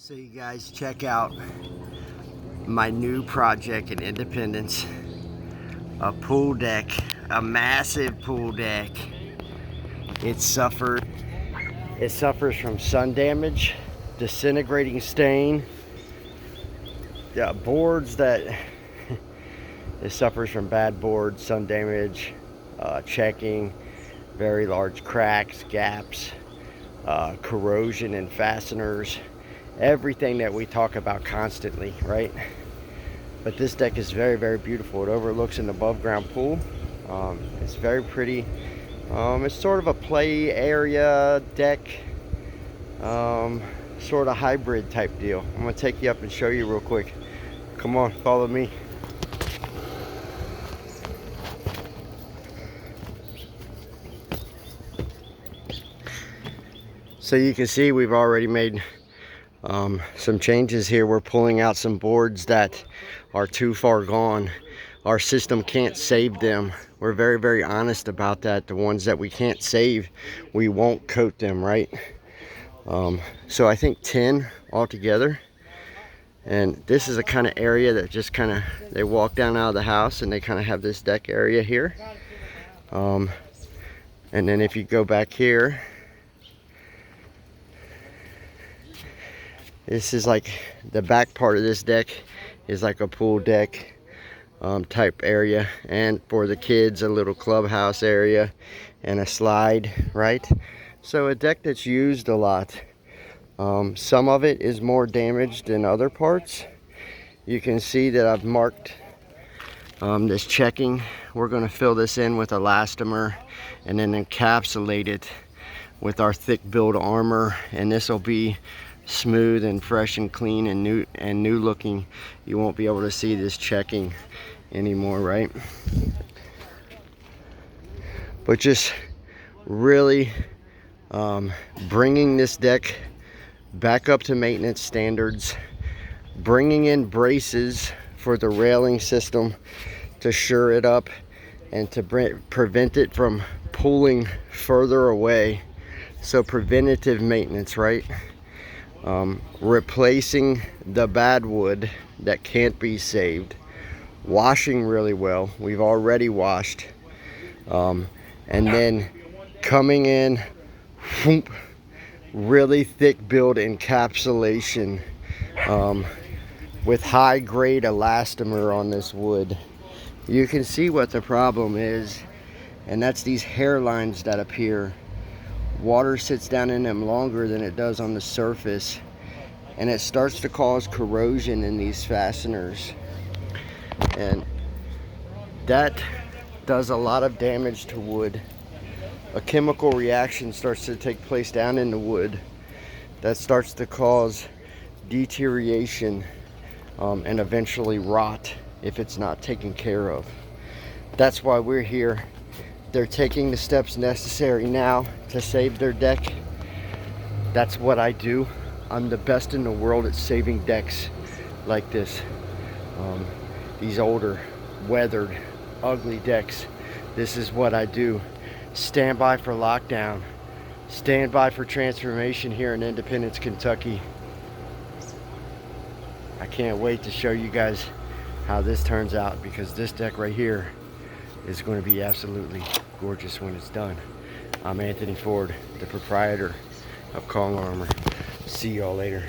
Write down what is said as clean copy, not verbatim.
So you guys check out my new project in Independence, a pool deck, a massive pool deck. It suffers from sun damage, disintegrating stain, boards that it suffers from bad boards, sun damage, checking, very large cracks, gaps, corrosion in fasteners, everything that we talk about constantly, right? But this deck is very, very beautiful. It overlooks an above ground pool. It's very pretty. It's sort of a play area deck, sort of hybrid type deal. I'm gonna take you up and show you real quick. Come on, follow me. So you can see we've already made some changes here. We're pulling out some boards that are too far gone. Our system can't save them. We're very, very honest about that. The ones that we can't save, we won't coat them, right? So I think 10 altogether. And this is a kind of area that just kind of, they walk down out of the house and they kind of have this deck area here. And then if you go back here, this is like the back part of this deck is like a pool deck type area, and for the kids a little clubhouse area and a slide, right? So a deck that's used a lot. Some of it is more damaged than other parts. You can see that I've marked this checking. We're going to fill this in with elastomer and then encapsulate it with our thick build armor, and this will be smooth and fresh and clean and new looking. You won't be able to see this checking anymore, right? But just really bringing this deck back up to maintenance standards, bringing in braces for the railing system to shore it up and to prevent it from pulling further away. So preventative maintenance, right? Replacing the bad wood that can't be saved, washing really well. We've already washed, and then coming in, whoop, really thick build encapsulation with high grade elastomer on this wood. You can see what the problem is, and that's these hairlines that appear. Water sits down in them longer than it does on the surface, and it starts to cause corrosion in these fasteners, and that does a lot of damage to wood. A chemical reaction starts to take place down in the wood that starts to cause deterioration and eventually rot if it's not taken care of. That's why we're here. They're taking the steps necessary now to save their deck. That's what I do. I'm the best in the world at saving decks like this. These older, weathered, ugly decks. This is what I do. Stand by for lockdown. Stand by for transformation here in Independence, Kentucky. I can't wait to show you guys how this turns out, because this deck right here is going to be absolutely gorgeous when it's done. I'm Anthony Ford, the proprietor of Kong Armor. See y'all later.